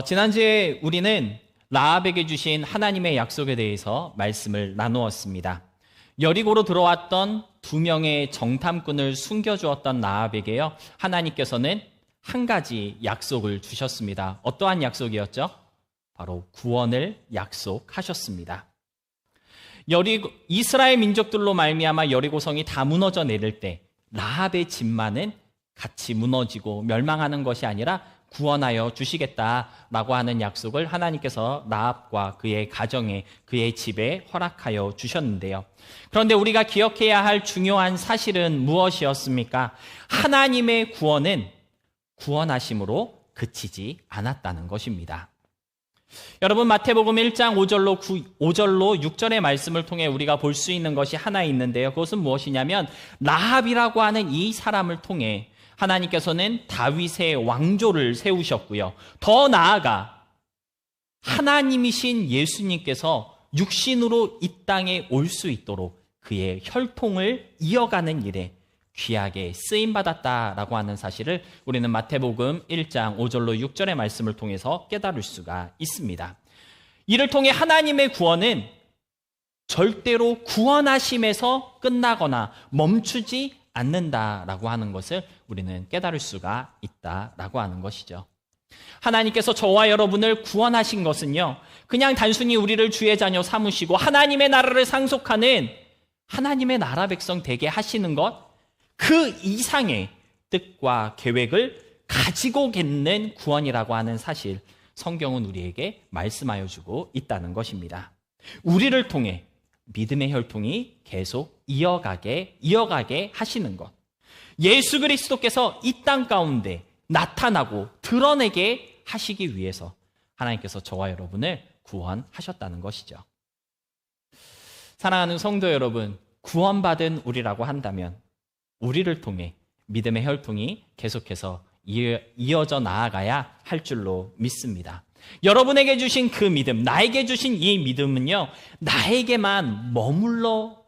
지난주에 우리는 라합에게 주신 하나님의 약속에 대해서 말씀을 나누었습니다. 여리고로 들어왔던 2명의 정탐꾼을 숨겨주었던 라합에게요, 하나님께서는 한 가지 약속을 주셨습니다. 어떠한 약속이었죠? 바로 구원을 약속하셨습니다. 이스라엘 민족들로 말미암아 여리고성이 다 무너져 내릴 때 라합의 집만은 같이 무너지고 멸망하는 것이 아니라 구원하여 주시겠다라고 하는 약속을 하나님께서 라합과 그의 가정에, 그의 집에 허락하여 주셨는데요. 그런데 우리가 기억해야 할 중요한 사실은 무엇이었습니까? 하나님의 구원은 구원하심으로 그치지 않았다는 것입니다. 여러분, 마태복음 1장 5절로 6절의 말씀을 통해 우리가 볼 수 있는 것이 하나 있는데요. 그것은 무엇이냐면 라합이라고 하는 이 사람을 통해 하나님께서는 다윗의 왕조를 세우셨고요. 더 나아가 하나님이신 예수님께서 육신으로 이 땅에 올 수 있도록 그의 혈통을 이어가는 일에 귀하게 쓰임받았다라고 하는 사실을 우리는 마태복음 1장 5절로 6절의 말씀을 통해서 깨달을 수가 있습니다. 이를 통해 하나님의 구원은 절대로 구원하심에서 끝나거나 멈추지 않는다라고 하는 것을 우리는 깨달을 수가 있다라고 하는 것이죠. 하나님께서 저와 여러분을 구원하신 것은요, 그냥 단순히 우리를 주의 자녀 삼으시고 하나님의 나라를 상속하는 하나님의 나라 백성 되게 하시는 것, 그 이상의 뜻과 계획을 가지고 있는 구원이라고 하는 사실, 성경은 우리에게 말씀하여 주고 있다는 것입니다. 우리를 통해 믿음의 혈통이 계속 이어가게 하시는 것, 예수 그리스도께서 이 땅 가운데 나타나고 드러내게 하시기 위해서 하나님께서 저와 여러분을 구원하셨다는 것이죠. 사랑하는 성도 여러분, 구원받은 우리라고 한다면 우리를 통해 믿음의 혈통이 계속해서 이어져 나아가야 할 줄로 믿습니다. 여러분에게 주신 그 믿음, 나에게 주신 이 믿음은요, 나에게만 머물러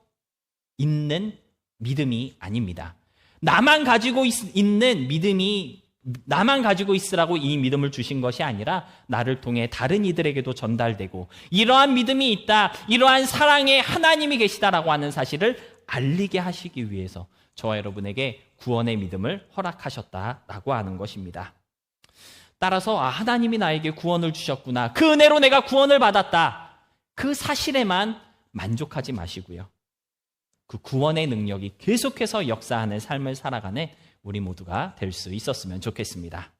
있는 믿음이 아닙니다. 나만 가지고 있는 믿음이, 나만 가지고 있으라고 이 믿음을 주신 것이 아니라 나를 통해 다른 이들에게도 전달되고, 이러한 믿음이 있다, 이러한 사랑의 하나님이 계시다라고 하는 사실을 알리게 하시기 위해서 저와 여러분에게 구원의 믿음을 허락하셨다라고 하는 것입니다. 따라서 하나님이 나에게 구원을 주셨구나, 그 은혜로 내가 구원을 받았다, 그 사실에만 만족하지 마시고요, 그 구원의 능력이 계속해서 역사하는 삶을 살아가는 우리 모두가 될 수 있었으면 좋겠습니다.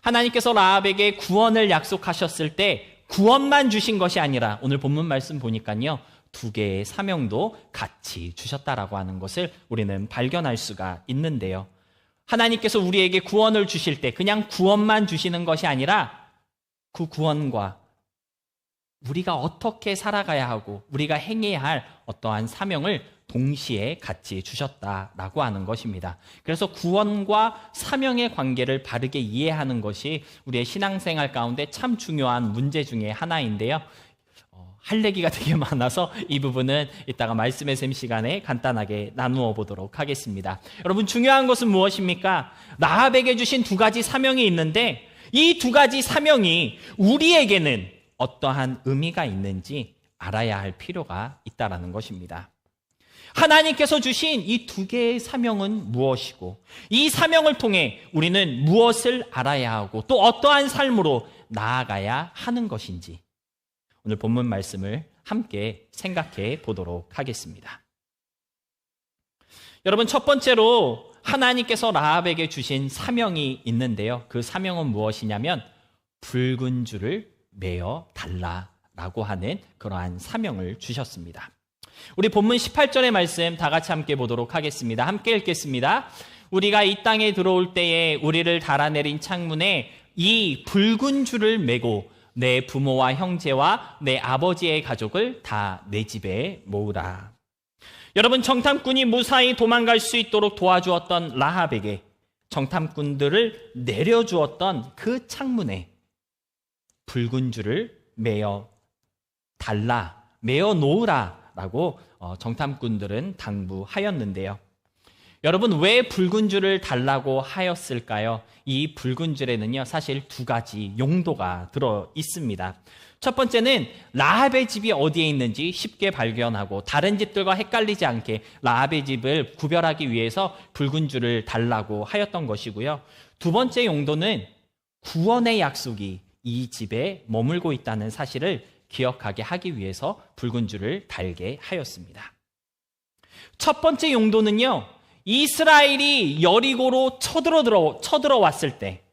하나님께서 라합에게 구원을 약속하셨을 때 구원만 주신 것이 아니라 오늘 본문 말씀 보니까요, 2개의 사명도 같이 주셨다라고 하는 것을 우리는 발견할 수가 있는데요. 하나님께서 우리에게 구원을 주실 때 그냥 구원만 주시는 것이 아니라 그 구원과 우리가 어떻게 살아가야 하고 우리가 행해야 할 어떠한 사명을 동시에 같이 주셨다라고 하는 것입니다. 그래서 구원과 사명의 관계를 바르게 이해하는 것이 우리의 신앙생활 가운데 참 중요한 문제 중에 하나인데요. 할 얘기가 되게 많아서 이 부분은 이따가 말씀의 샘 시간에 간단하게 나누어 보도록 하겠습니다. 여러분, 중요한 것은 무엇입니까? 라합에게 주신 2가지 사명이 있는데 이 2가지 사명이 우리에게는 어떠한 의미가 있는지 알아야 할 필요가 있다는 것입니다. 하나님께서 주신 이 2개의 사명은 무엇이고, 이 사명을 통해 우리는 무엇을 알아야 하고 또 어떠한 삶으로 나아가야 하는 것인지 오늘 본문 말씀을 함께 생각해 보도록 하겠습니다. 여러분, 첫 번째로 하나님께서 라합에게 주신 사명이 있는데요. 그 사명은 무엇이냐면 붉은 줄을 매어 달라라고 하는 그러한 사명을 주셨습니다. 우리 본문 18절의 말씀 다 같이 함께 보도록 하겠습니다. 함께 읽겠습니다. 우리가 이 땅에 들어올 때에 우리를 달아내린 창문에 이 붉은 줄을 매고 내 부모와 형제와 내 아버지의 가족을 다 내 집에 모으라. 여러분, 정탐꾼이 무사히 도망갈 수 있도록 도와주었던 라합에게 정탐꾼들을 내려주었던 그 창문에 붉은 줄을 매어 놓으라라고 정탐꾼들은 당부하였는데요. 여러분, 왜 붉은 줄을 달라고 하였을까요? 이 붉은 줄에는요, 사실 두 가지 용도가 들어 있습니다. 첫 번째는 라합의 집이 어디에 있는지 쉽게 발견하고 다른 집들과 헷갈리지 않게 라합의 집을 구별하기 위해서 붉은 줄을 달라고 하였던 것이고요. 두 번째 용도는 구원의 약속이 이 집에 머물고 있다는 사실을 기억하게 하기 위해서 붉은 줄을 달게 하였습니다. 첫 번째 용도는요, 이스라엘이 여리고로 쳐들어왔을 때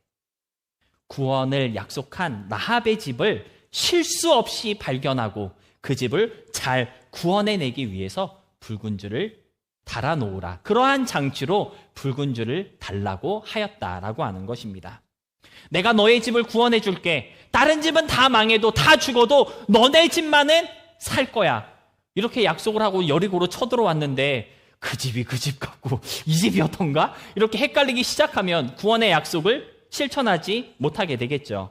구원을 약속한 라합의 집을 실수 없이 발견하고 그 집을 잘 구원해내기 위해서 붉은 줄을 달아놓으라. 그러한 장치로 붉은 줄을 달라고 하였다라고 하는 것입니다. 내가 너의 집을 구원해 줄게. 다른 집은 다 망해도 다 죽어도 너네 집만은 살 거야. 이렇게 약속을 하고 여리고로 쳐들어왔는데 그 집이 그 집 같고 이 집이었던가? 이렇게 헷갈리기 시작하면 구원의 약속을 실천하지 못하게 되겠죠.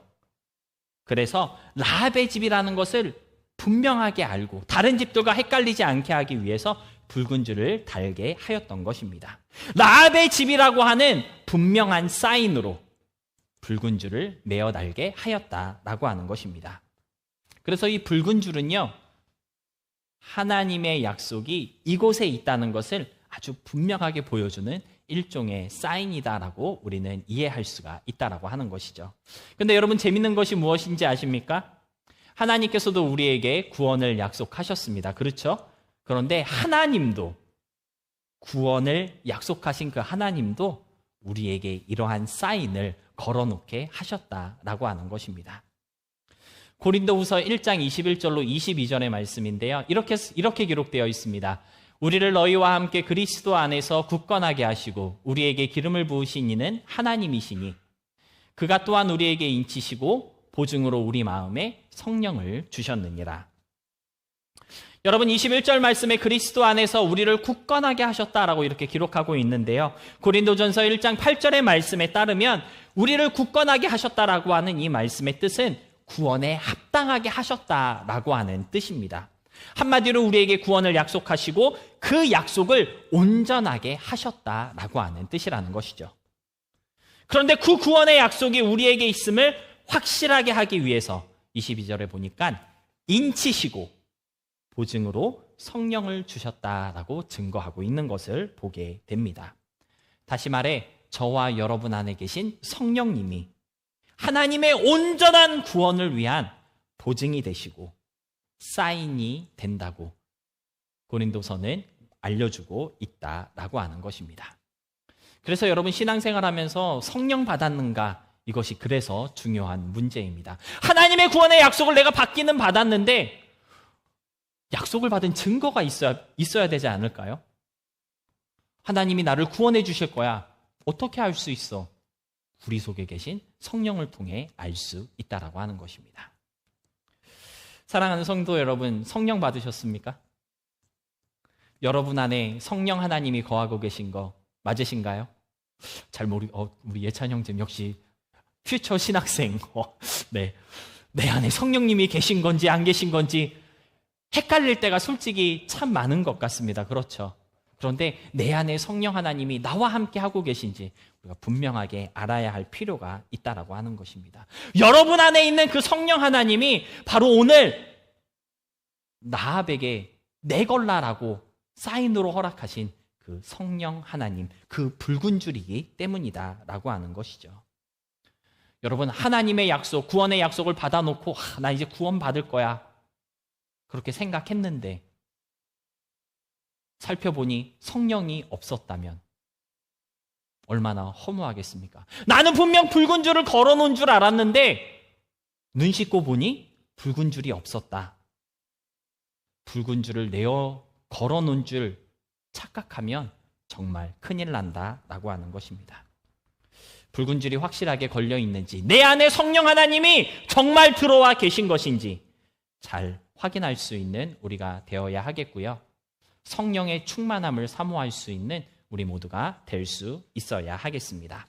그래서 라합의 집이라는 것을 분명하게 알고 다른 집들과 헷갈리지 않게 하기 위해서 붉은 줄을 달게 하였던 것입니다. 라합의 집이라고 하는 분명한 사인으로 붉은 줄을 매어 달게 하였다라고 하는 것입니다. 그래서 이 붉은 줄은요, 하나님의 약속이 이곳에 있다는 것을 아주 분명하게 보여주는 일종의 사인이다라고 우리는 이해할 수가 있다라고 하는 것이죠. 근데 여러분, 재밌는 것이 무엇인지 아십니까? 하나님께서도 우리에게 구원을 약속하셨습니다. 그렇죠? 그런데 하나님도, 구원을 약속하신 그 하나님도 우리에게 이러한 사인을 걸어놓게 하셨다라고 하는 것입니다. 고린도후서 1장 21절로 22절의 말씀인데요. 이렇게 기록되어 있습니다. 우리를 너희와 함께 그리스도 안에서 굳건하게 하시고 우리에게 기름을 부으신 이는 하나님이시니 그가 또한 우리에게 인치시고 보증으로 우리 마음에 성령을 주셨느니라. 여러분, 21절 말씀에 그리스도 안에서 우리를 굳건하게 하셨다라고 이렇게 기록하고 있는데요. 고린도전서 1장 8절의 말씀에 따르면 우리를 굳건하게 하셨다라고 하는 이 말씀의 뜻은 구원에 합당하게 하셨다라고 하는 뜻입니다. 한마디로 우리에게 구원을 약속하시고 그 약속을 온전하게 하셨다라고 하는 뜻이라는 것이죠. 그런데 그 구원의 약속이 우리에게 있음을 확실하게 하기 위해서 22절에 보니까 인치시고 보증으로 성령을 주셨다라고 증거하고 있는 것을 보게 됩니다. 다시 말해 저와 여러분 안에 계신 성령님이 하나님의 온전한 구원을 위한 보증이 되시고 사인이 된다고 고린도서는 알려주고 있다라고 하는 것입니다. 그래서 여러분, 신앙생활하면서 성령 받았는가? 이것이 그래서 중요한 문제입니다. 하나님의 구원의 약속을 내가 받기는 받았는데 약속을 받은 증거가 있어야 되지 않을까요? 하나님이 나를 구원해 주실 거야. 어떻게 알 수 있어? 우리 속에 계신 성령을 통해 알 수 있다라고 하는 것입니다. 사랑하는 성도 여러분, 성령 받으셨습니까? 여러분 안에 성령 하나님이 거하고 계신 거 맞으신가요? 우리 예찬 형님 역시 퓨처 신학생. 네. 내 안에 성령님이 계신 건지 안 계신 건지 헷갈릴 때가 솔직히 참 많은 것 같습니다. 그렇죠? 그런데 내 안에 성령 하나님이 나와 함께 하고 계신지 우리가 분명하게 알아야 할 필요가 있다라고 하는 것입니다. 여러분 안에 있는 그 성령 하나님이 바로 오늘 라합에게 내걸라라고 사인으로 허락하신 그 성령 하나님, 그 붉은 줄이기 때문이다라고 하는 것이죠. 여러분, 하나님의 약속, 구원의 약속을 받아놓고 나 이제 구원 받을 거야 그렇게 생각했는데 살펴보니 성령이 없었다면 얼마나 허무하겠습니까? 나는 분명 붉은 줄을 걸어놓은 줄 알았는데 눈 씻고 보니 붉은 줄이 없었다. 붉은 줄을 내어 걸어놓은 줄 착각하면 정말 큰일 난다라고 하는 것입니다. 붉은 줄이 확실하게 걸려 있는지, 내 안에 성령 하나님이 정말 들어와 계신 것인지 잘 확인할 수 있는 우리가 되어야 하겠고요. 성령의 충만함을 사모할 수 있는 우리 모두가 될 수 있어야 하겠습니다.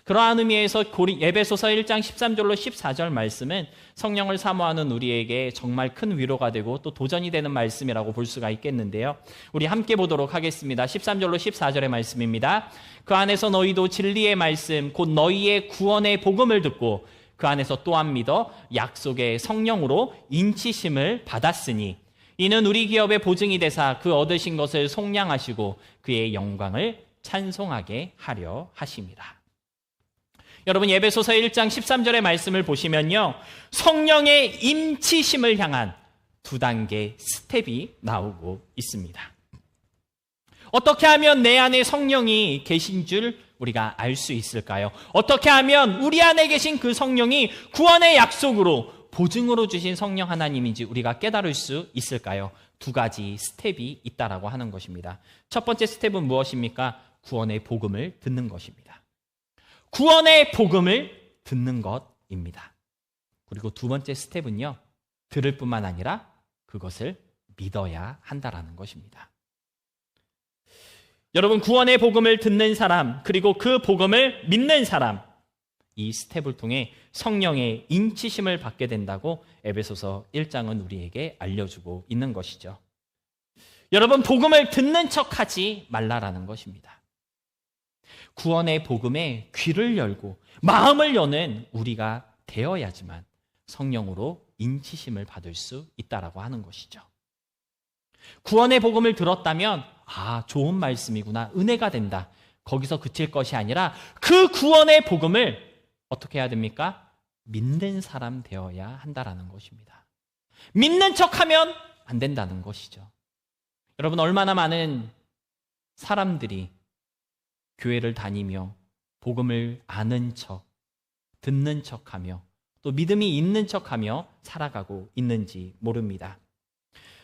그러한 의미에서 에베소서 1장 13절로 14절 말씀은 성령을 사모하는 우리에게 정말 큰 위로가 되고 또 도전이 되는 말씀이라고 볼 수가 있겠는데요. 우리 함께 보도록 하겠습니다. 13절로 14절의 말씀입니다. 그 안에서 너희도 진리의 말씀 곧 너희의 구원의 복음을 듣고 그 안에서 또한 믿어 약속의 성령으로 인치심을 받았으니 이는 우리 기업의 보증이 되사 그 얻으신 것을 속량하시고 그의 영광을 찬송하게 하려 하심이라. 여러분, 에베소서 1장 13절의 말씀을 보시면요, 성령의 임치심을 향한 두 단계 스텝이 나오고 있습니다. 어떻게 하면 내 안에 성령이 계신 줄 우리가 알 수 있을까요? 어떻게 하면 우리 안에 계신 그 성령이 구원의 약속으로 보증으로 주신 성령 하나님인지 우리가 깨달을 수 있을까요? 두 가지 스텝이 있다라고 하는 것입니다. 첫 번째 스텝은 무엇입니까? 구원의 복음을 듣는 것입니다. 구원의 복음을 듣는 것입니다. 그리고 두 번째 스텝은요, 들을 뿐만 아니라 그것을 믿어야 한다라는 것입니다. 여러분, 구원의 복음을 듣는 사람, 그리고 그 복음을 믿는 사람, 이 스텝을 통해 성령의 인치심을 받게 된다고 에베소서 1장은 우리에게 알려주고 있는 것이죠. 여러분, 복음을 듣는 척하지 말라라는 것입니다. 구원의 복음에 귀를 열고 마음을 여는 우리가 되어야지만 성령으로 인치심을 받을 수 있다라고 하는 것이죠. 구원의 복음을 들었다면 좋은 말씀이구나, 은혜가 된다, 거기서 그칠 것이 아니라 그 구원의 복음을 어떻게 해야 됩니까? 믿는 사람 되어야 한다라는 것입니다. 믿는 척하면 안 된다는 것이죠. 여러분, 얼마나 많은 사람들이 교회를 다니며 복음을 아는 척, 듣는 척하며 또 믿음이 있는 척하며 살아가고 있는지 모릅니다.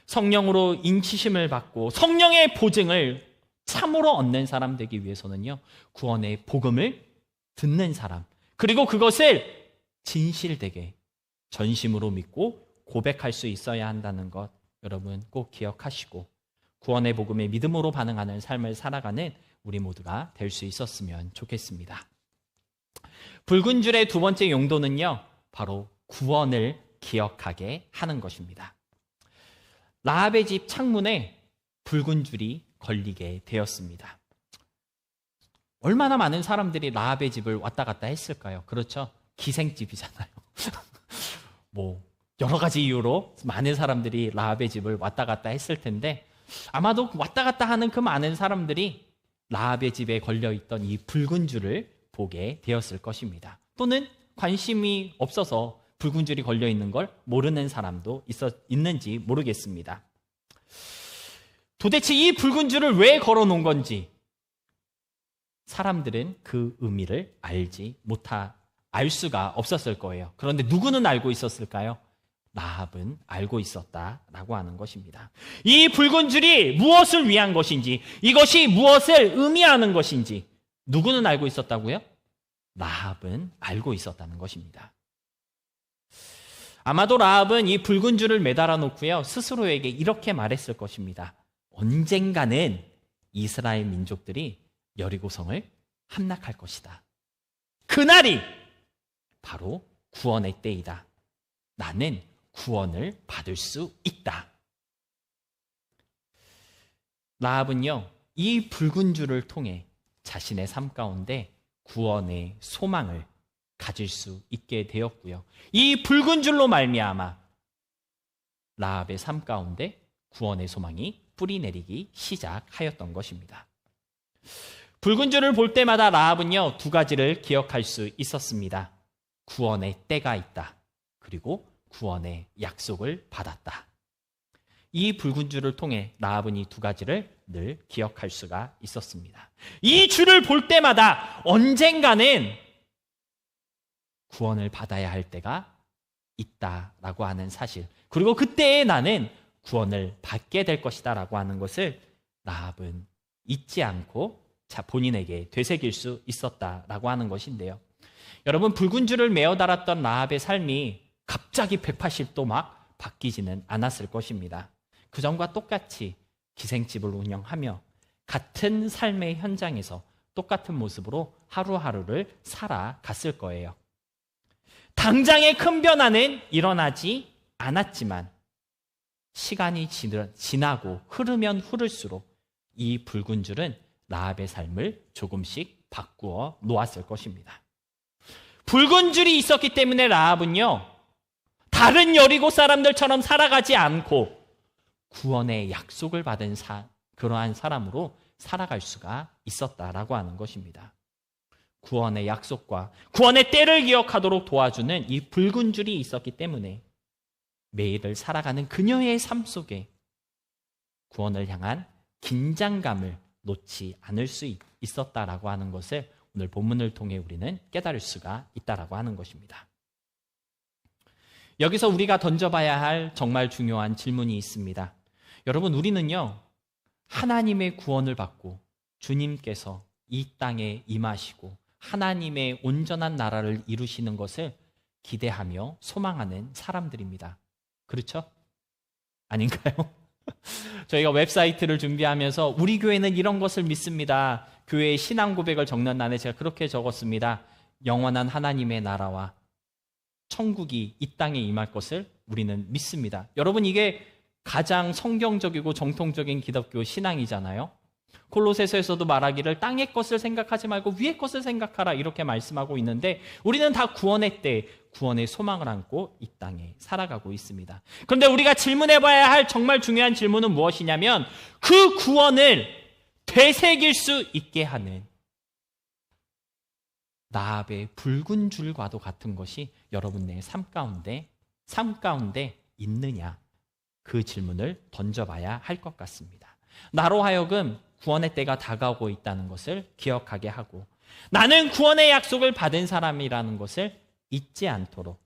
성령으로 인치심을 받고 성령의 보증을 참으로 얻는 사람 되기 위해서는요, 구원의 복음을 듣는 사람, 그리고 그것을 진실되게 전심으로 믿고 고백할 수 있어야 한다는 것, 여러분 꼭 기억하시고 구원의 복음에 믿음으로 반응하는 삶을 살아가는 우리 모두가 될 수 있었으면 좋겠습니다. 붉은 줄의 두 번째 용도는요, 바로 구원을 기억하게 하는 것입니다. 라합의 집 창문에 붉은 줄이 걸리게 되었습니다. 얼마나 많은 사람들이 라합의 집을 왔다 갔다 했을까요? 그렇죠? 기생집이잖아요. 여러 가지 이유로 많은 사람들이 라합의 집을 왔다 갔다 했을 텐데 아마도 왔다 갔다 하는 그 많은 사람들이 라합의 집에 걸려있던 이 붉은 줄을 보게 되었을 것입니다. 또는 관심이 없어서 붉은 줄이 걸려있는 걸 모르는 사람도 있는지 모르겠습니다. 도대체 이 붉은 줄을 왜 걸어놓은 건지 사람들은 그 의미를 알 수가 없었을 거예요. 그런데 누구는 알고 있었을까요? 라합은 알고 있었다라고 하는 것입니다. 이 붉은 줄이 무엇을 위한 것인지, 이것이 무엇을 의미하는 것인지 누구는 알고 있었다고요? 라합은 알고 있었다는 것입니다. 아마도 라합은 이 붉은 줄을 매달아 놓고요, 스스로에게 이렇게 말했을 것입니다. 언젠가는 이스라엘 민족들이 여리고성을 함락할 것이다. 그날이 바로 구원의 때이다. 나는 구원을 받을 수 있다. 라합은요, 이 붉은 줄을 통해 자신의 삶 가운데 구원의 소망을 가질 수 있게 되었고요. 이 붉은 줄로 말미암아 라합의 삶 가운데 구원의 소망이 뿌리내리기 시작하였던 것입니다. 붉은 줄을 볼 때마다 라합은요, 두 가지를 기억할 수 있었습니다. 구원의 때가 있다. 그리고 구원의 약속을 받았다. 이 붉은 줄을 통해 라합은 이 두 가지를 늘 기억할 수가 있었습니다. 이 줄을 볼 때마다 언젠가는 구원을 받아야 할 때가 있다라고 하는 사실, 그리고 그때에 나는 구원을 받게 될 것이다 라고 하는 것을 라합은 잊지 않고 본인에게 되새길 수 있었다라고 하는 것인데요. 여러분, 붉은 줄을 메어 달았던 라합의 삶이 갑자기 180도 막 바뀌지는 않았을 것입니다. 그전과 똑같이 기생집을 운영하며 같은 삶의 현장에서 똑같은 모습으로 하루하루를 살아갔을 거예요. 당장의 큰 변화는 일어나지 않았지만 시간이 지나고 흐르면 흐를수록 이 붉은 줄은 라합의 삶을 조금씩 바꾸어 놓았을 것입니다. 붉은 줄이 있었기 때문에 라합은요, 다른 여리고 사람들처럼 살아가지 않고 구원의 약속을 받은 그러한 사람으로 살아갈 수가 있었다라고 하는 것입니다. 구원의 약속과 구원의 때를 기억하도록 도와주는 이 붉은 줄이 있었기 때문에 매일을 살아가는 그녀의 삶 속에 구원을 향한 긴장감을 놓지 않을 수 있었다라고 하는 것을 오늘 본문을 통해 우리는 깨달을 수가 있다라고 하는 것입니다. 여기서 우리가 던져봐야 할 정말 중요한 질문이 있습니다. 여러분, 우리는요, 하나님의 구원을 받고 주님께서 이 땅에 임하시고 하나님의 온전한 나라를 이루시는 것을 기대하며 소망하는 사람들입니다. 그렇죠? 아닌가요? 저희가 웹사이트를 준비하면서 우리 교회는 이런 것을 믿습니다. 교회의 신앙 고백을 적는 난에 제가 그렇게 적었습니다. 영원한 하나님의 나라와 천국이 이 땅에 임할 것을 우리는 믿습니다. 여러분, 이게 가장 성경적이고 정통적인 기독교 신앙이잖아요. 골로새서에서도 말하기를 땅의 것을 생각하지 말고 위의 것을 생각하라 이렇게 말씀하고 있는데 우리는 다 구원의 때 구원의 소망을 안고 이 땅에 살아가고 있습니다. 그런데 우리가 질문해봐야 할 정말 중요한 질문은 무엇이냐면 그 구원을 되새길 수 있게 하는 라합의 붉은 줄과도 같은 것이 여러분의 삶 가운데 있느냐, 그 질문을 던져봐야 할 것 같습니다. 나로 하여금 구원의 때가 다가오고 있다는 것을 기억하게 하고 나는 구원의 약속을 받은 사람이라는 것을 잊지 않도록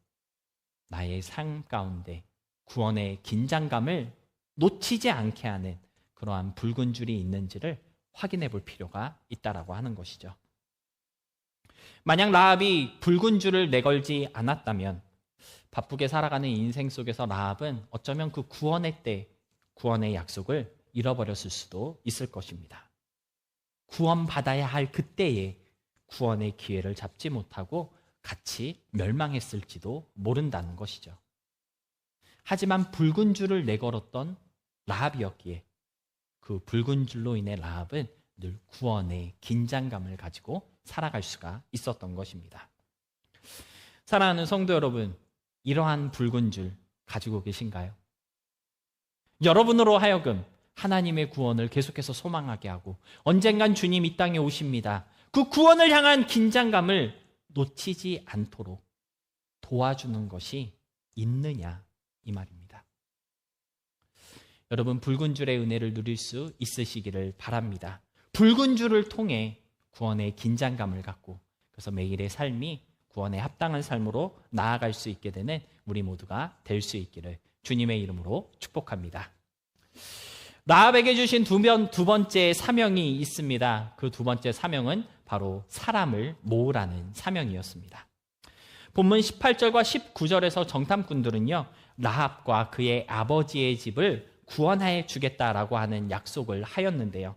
나의 삶 가운데 구원의 긴장감을 놓치지 않게 하는 그러한 붉은 줄이 있는지를 확인해 볼 필요가 있다라고 하는 것이죠. 만약 라합이 붉은 줄을 내걸지 않았다면 바쁘게 살아가는 인생 속에서 라합은 어쩌면 그 구원의 때, 구원의 약속을 잃어버렸을 수도 있을 것입니다. 구원받아야 할 그때에 구원의 기회를 잡지 못하고 같이 멸망했을지도 모른다는 것이죠. 하지만 붉은 줄을 내걸었던 라합이었기에 그 붉은 줄로 인해 라합은 늘 구원의 긴장감을 가지고 살아갈 수가 있었던 것입니다. 사랑하는 성도 여러분, 이러한 붉은 줄 가지고 계신가요? 여러분으로 하여금 하나님의 구원을 계속해서 소망하게 하고 언젠간 주님 이 땅에 오십니다. 그 구원을 향한 긴장감을 놓치지 않도록 도와주는 것이 있느냐, 이 말입니다. 여러분, 붉은 줄의 은혜를 누릴 수 있으시기를 바랍니다. 붉은 줄을 통해 구원의 긴장감을 갖고 그래서 매일의 삶이 구원에 합당한 삶으로 나아갈 수 있게 되는 우리 모두가 될 수 있기를 주님의 이름으로 축복합니다. 라합에게 주신 두 번째 사명이 있습니다. 그 두 번째 사명은 바로 사람을 모으라는 사명이었습니다. 본문 18절과 19절에서 정탐꾼들은요, 라합과 그의 아버지의 집을 구원해 주겠다라고 하는 약속을 하였는데요.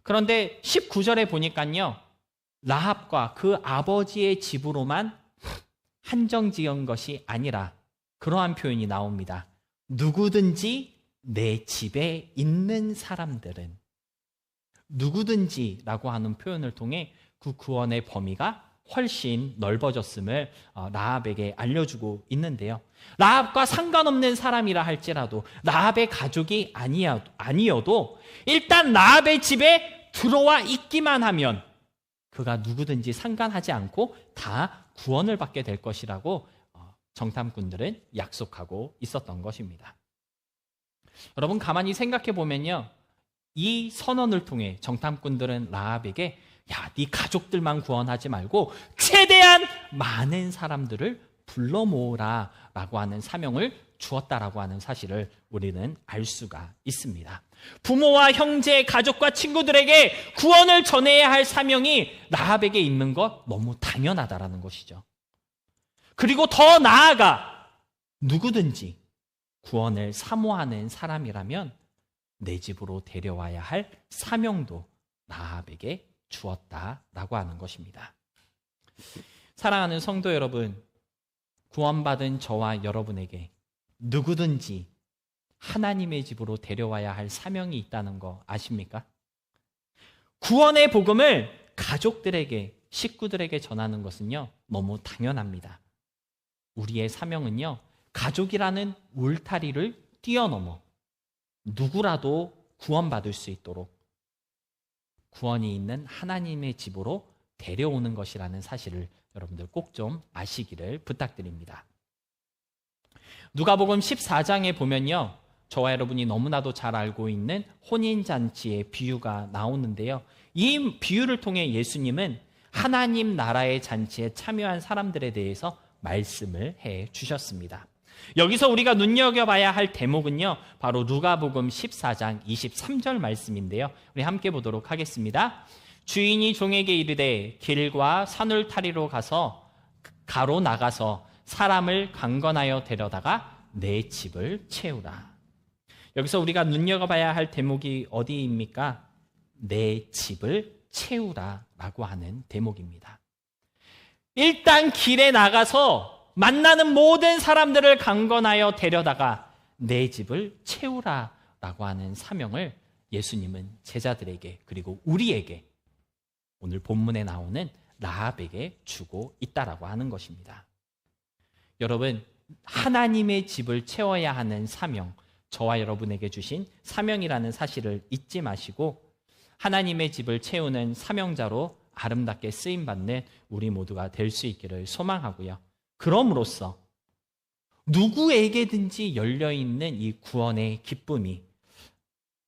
그런데 19절에 보니까요, 라합과 그 아버지의 집으로만 한정 지은 것이 아니라 그러한 표현이 나옵니다. 누구든지 내 집에 있는 사람들은, 누구든지라고 하는 표현을 통해 그 구원의 범위가 훨씬 넓어졌음을 라합에게 알려주고 있는데요. 라합과 상관없는 사람이라 할지라도 라합의 가족이 아니어도 일단 라합의 집에 들어와 있기만 하면 그가 누구든지 상관하지 않고 다 구원을 받게 될 것이라고 정탐꾼들은 약속하고 있었던 것입니다. 여러분, 가만히 생각해 보면요, 이 선언을 통해 정탐꾼들은 라합에게 야, 네 가족들만 구원하지 말고 최대한 많은 사람들을 불러 모으라 라고 하는 사명을 주었다라고 하는 사실을 우리는 알 수가 있습니다. 부모와 형제, 가족과 친구들에게 구원을 전해야 할 사명이 라합에게 있는 것 너무 당연하다라는 것이죠. 그리고 더 나아가 누구든지 구원을 사모하는 사람이라면 내 집으로 데려와야 할 사명도 라합에게 주었다라고 하는 것입니다. 사랑하는 성도 여러분, 구원받은 저와 여러분에게 누구든지 하나님의 집으로 데려와야 할 사명이 있다는 거 아십니까? 구원의 복음을 가족들에게, 식구들에게 전하는 것은요, 너무 당연합니다. 우리의 사명은요, 가족이라는 울타리를 뛰어넘어 누구라도 구원받을 수 있도록 구원이 있는 하나님의 집으로 데려오는 것이라는 사실을 여러분들 꼭 좀 아시기를 부탁드립니다. 누가복음 14장에 보면요, 저와 여러분이 너무나도 잘 알고 있는 혼인잔치의 비유가 나오는데요. 이 비유를 통해 예수님은 하나님 나라의 잔치에 참여한 사람들에 대해서 말씀을 해 주셨습니다. 여기서 우리가 눈여겨봐야 할 대목은요, 바로 누가복음 14장 23절 말씀인데요. 우리 함께 보도록 하겠습니다. 주인이 종에게 이르되 길과 산울타리로 가로 나가서 사람을 강건하여 데려다가 내 집을 채우라. 여기서 우리가 눈여겨봐야 할 대목이 어디입니까? 내 집을 채우라 라고 하는 대목입니다. 일단 길에 나가서 만나는 모든 사람들을 강건하여 데려다가 내 집을 채우라 라고 하는 사명을 예수님은 제자들에게, 그리고 우리에게, 오늘 본문에 나오는 라합에게 주고 있다라고 하는 것입니다. 여러분, 하나님의 집을 채워야 하는 사명, 저와 여러분에게 주신 사명이라는 사실을 잊지 마시고 하나님의 집을 채우는 사명자로 아름답게 쓰임받는 우리 모두가 될 수 있기를 소망하고요. 그럼으로써 누구에게든지 열려있는 이 구원의 기쁨이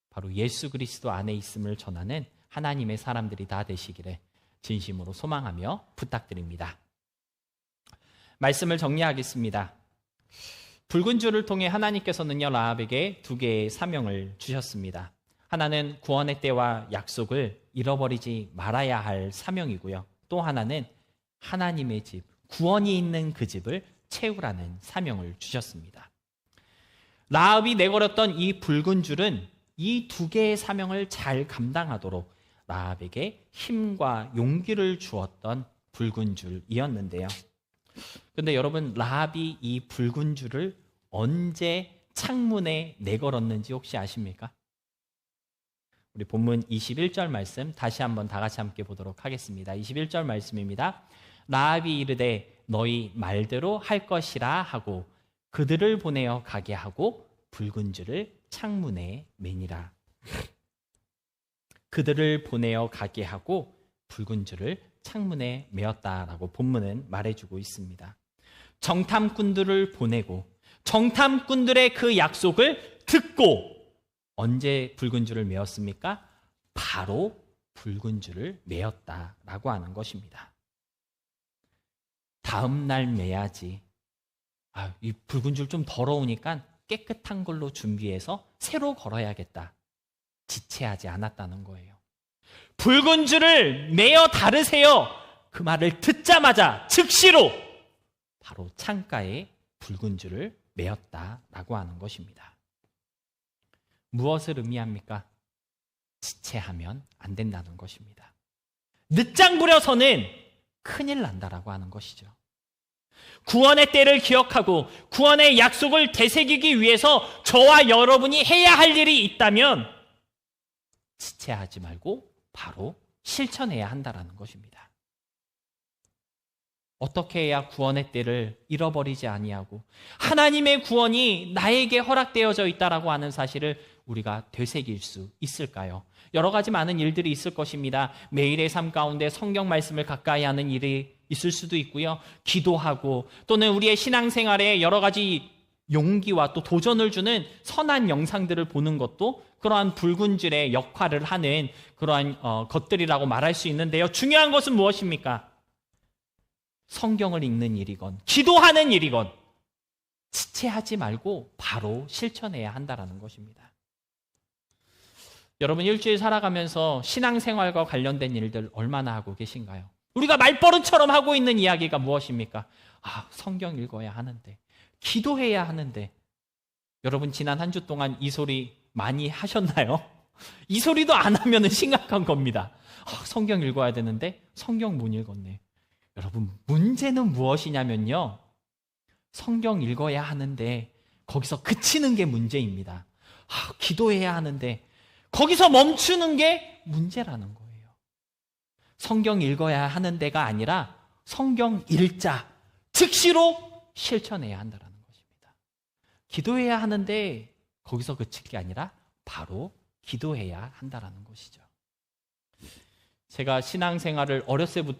바로 예수 그리스도 안에 있음을 전하는 하나님의 사람들이 다 되시기를 진심으로 소망하며 부탁드립니다. 말씀을 정리하겠습니다. 붉은 줄을 통해 하나님께서는요, 라합에게 두 개의 사명을 주셨습니다. 하나는 구원의 때와 약속을 잃어버리지 말아야 할 사명이고요. 또 하나는 하나님의 집, 구원이 있는 그 집을 채우라는 사명을 주셨습니다. 라합이 내걸었던 이 붉은 줄은 이 두 개의 사명을 잘 감당하도록 라합에게 힘과 용기를 주었던 붉은 줄이었는데요. 그런데 여러분, 라합이 이 붉은 줄을 언제 창문에 내걸었는지 혹시 아십니까? 우리 본문 21절 말씀 다시 한번 다 같이 함께 보도록 하겠습니다. 21절 말씀입니다. 라합이 이르되 너희 말대로 할 것이라 하고 그들을 보내어 가게 하고 붉은 줄을 창문에 매니라. 그들을 보내어 가게 하고 붉은 줄을 창문에 메었다라고 본문은 말해주고 있습니다. 정탐꾼들을 보내고 정탐꾼들의 그 약속을 듣고 언제 붉은 줄을 메었습니까? 바로 붉은 줄을 메었다라고 하는 것입니다. 다음 날 메야지. 이 붉은 줄 좀 더러우니까 깨끗한 걸로 준비해서 새로 걸어야겠다. 지체하지 않았다는 거예요. 붉은 줄을 메어 다르세요. 그 말을 듣자마자 즉시로 바로 창가에 붉은 줄을 메었다라고 하는 것입니다. 무엇을 의미합니까? 지체하면 안 된다는 것입니다. 늦장 부려서는 큰일 난다라고 하는 것이죠. 구원의 때를 기억하고 구원의 약속을 되새기기 위해서 저와 여러분이 해야 할 일이 있다면 지체하지 말고 바로 실천해야 한다는 것입니다. 어떻게 해야 구원의 때를 잃어버리지 아니하고 하나님의 구원이 나에게 허락되어져 있다라고 하는 사실을 우리가 되새길 수 있을까요? 여러 가지 많은 일들이 있을 것입니다. 매일의 삶 가운데 성경 말씀을 가까이 하는 일이 있을 수도 있고요. 기도하고 또는 우리의 신앙생활에 여러 가지 용기와 또 도전을 주는 선한 영상들을 보는 것도 그러한 붉은 줄의 역할을 하는 그러한 것들이라고 말할 수 있는데요. 중요한 것은 무엇입니까? 성경을 읽는 일이건 기도하는 일이건 지체하지 말고 바로 실천해야 한다는 것입니다. 여러분, 일주일 살아가면서 신앙생활과 관련된 일들 얼마나 하고 계신가요? 우리가 말버릇처럼 하고 있는 이야기가 무엇입니까? 성경 읽어야 하는데, 기도해야 하는데. 여러분, 지난 한 주 동안 이 소리 많이 하셨나요? 이 소리도 안 하면 심각한 겁니다. 성경 읽어야 되는데 성경 못 읽었네. 여러분, 문제는 무엇이냐면요, 성경 읽어야 하는데 거기서 그치는 게 문제입니다. 기도해야 하는데 거기서 멈추는 게 문제라는 거예요. 성경 읽어야 하는 데가 아니라 성경 읽자, 즉시로 실천해야 한다는 것입니다. 기도해야 하는데 거기서 그칠 게 아니라 바로 기도해야 한다는 것이죠. 제가 신앙생활을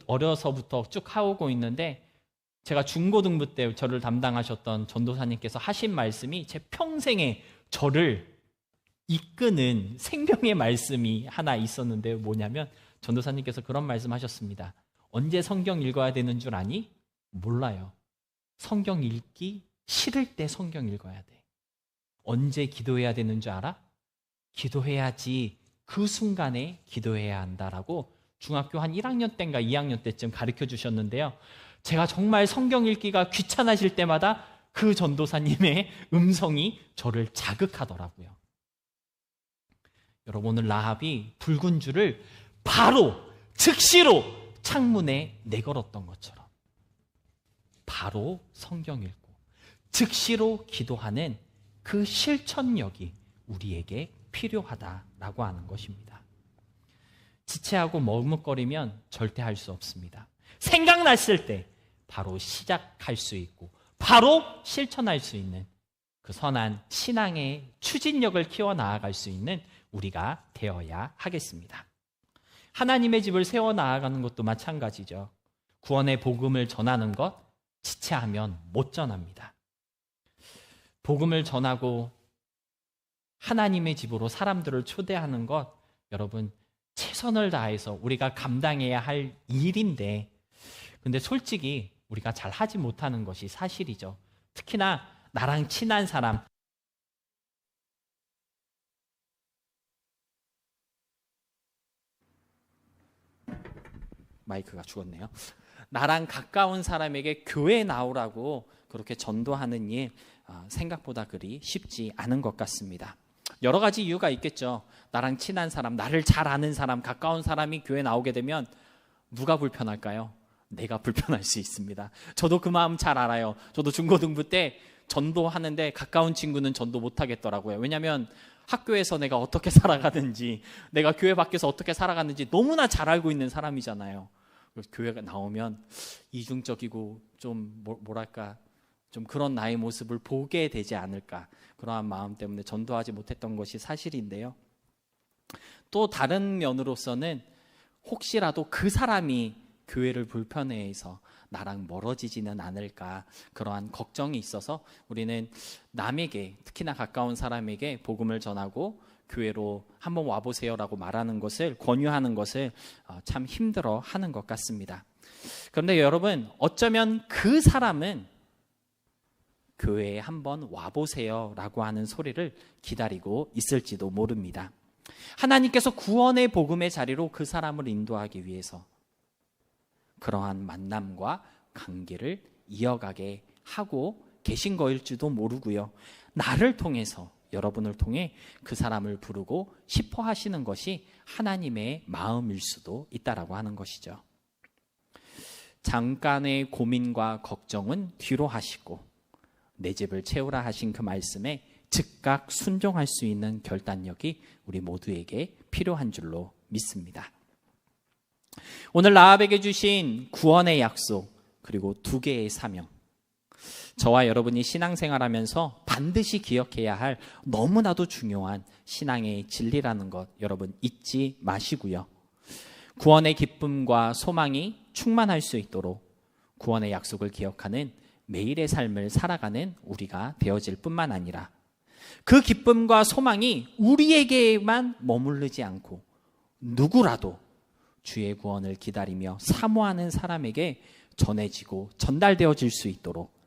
어려서부터 쭉 하고 있는데, 제가 중고등부 때 저를 담당하셨던 전도사님께서 하신 말씀이 제 평생에 저를 이끄는 생명의 말씀이 하나 있었는데, 뭐냐면 전도사님께서 그런 말씀하셨습니다. 언제 성경 읽어야 되는 줄 아니? 몰라요. 성경 읽기 싫을 때 성경 읽어야 돼. 언제 기도해야 되는 줄 알아? 기도해야지 그 순간에 기도해야 한다라고 중학교 한 1학년 때인가 2학년 때쯤 가르쳐 주셨는데요. 제가 정말 성경 읽기가 귀찮아질 때마다 그 전도사님의 음성이 저를 자극하더라고요. 여러분, 오늘 라합이 붉은 줄을 바로 즉시로 창문에 내걸었던 것처럼 바로 성경 읽고 즉시로 기도하는 그 실천력이 우리에게 필요하다라고 하는 것입니다. 지체하고 머뭇거리면 절대 할 수 없습니다. 생각났을 때 바로 시작할 수 있고 바로 실천할 수 있는 그 선한 신앙의 추진력을 키워나갈 수 있는 우리가 되어야 하겠습니다. 하나님의 집을 세워나가는 것도 마찬가지죠. 구원의 복음을 전하는 것, 지체하면 못 전합니다. 복음을 전하고 하나님의 집으로 사람들을 초대하는 것, 여러분 최선을 다해서 우리가 감당해야 할 일인데, 근데 솔직히 우리가 잘 하지 못하는 것이 사실이죠. 특히나 나랑 친한 사람, 마이크가 죽었네요. 나랑 가까운 사람에게 교회 나오라고 그렇게 전도하는 일, 생각보다 그리 쉽지 않은 것 같습니다. 여러 가지 이유가 있겠죠. 나랑 친한 사람, 나를 잘 아는 사람, 가까운 사람이 교회 나오게 되면 누가 불편할까요? 내가 불편할 수 있습니다. 저도 그 마음 잘 알아요. 저도 중고등부 때 전도하는데 가까운 친구는 전도 못 하겠더라고요. 왜냐하면 학교에서 내가 어떻게 살아가는지, 내가 교회 밖에서 어떻게 살아가는지 너무나 잘 알고 있는 사람이잖아요. 그래서 교회가 나오면 이중적이고 좀 뭐랄까, 좀 그런 나의 모습을 보게 되지 않을까, 그러한 마음 때문에 전도하지 못했던 것이 사실인데요. 또 다른 면으로서는 혹시라도 그 사람이 교회를 불편해해서 나랑 멀어지지는 않을까, 그러한 걱정이 있어서 우리는 남에게, 특히나 가까운 사람에게 복음을 전하고 교회로 한번 와보세요라고 말하는 것을, 권유하는 것을 참 힘들어 하는 것 같습니다. 그런데 여러분, 어쩌면 그 사람은 교회에 한번 와보세요라고 하는 소리를 기다리고 있을지도 모릅니다. 하나님께서 구원의 복음의 자리로 그 사람을 인도하기 위해서 그러한 만남과 관계를 이어가게 하고 계신 거일지도 모르고요. 나를 통해서, 여러분을 통해 그 사람을 부르고 싶어 하시는 것이 하나님의 마음일 수도 있다라고 하는 것이죠. 잠깐의 고민과 걱정은 뒤로 하시고 내 집을 채우라 하신 그 말씀에 즉각 순종할 수 있는 결단력이 우리 모두에게 필요한 줄로 믿습니다. 오늘 라합에게 주신 구원의 약속, 그리고 2개의 사명, 저와 여러분이 신앙생활하면서 반드시 기억해야 할 너무나도 중요한 신앙의 진리라는 것, 여러분 잊지 마시고요. 구원의 기쁨과 소망이 충만할 수 있도록 구원의 약속을 기억하는 매일의 삶을 살아가는 우리가 되어질 뿐만 아니라 그 기쁨과 소망이 우리에게만 머무르지 않고 누구라도 주의 구원을 기다리며 사모하는 사람에게 전해지고 전달되어질 수 있도록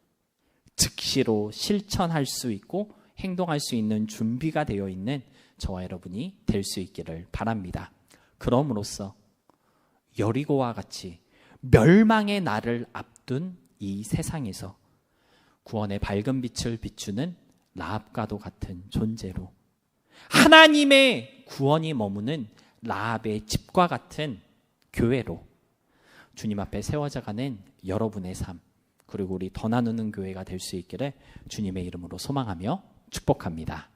즉시로 실천할 수 있고 행동할 수 있는 준비가 되어 있는 저와 여러분이 될 수 있기를 바랍니다. 그럼으로써 여리고와 같이 멸망의 날을 앞둔 이 세상에서 구원의 밝은 빛을 비추는 라합과도 같은 존재로, 하나님의 구원이 머무는 라합의 집과 같은 교회로 주님 앞에 세워져가는 여러분의 삶, 그리고 우리 더 나누는 교회가 될 수 있기를 주님의 이름으로 소망하며 축복합니다.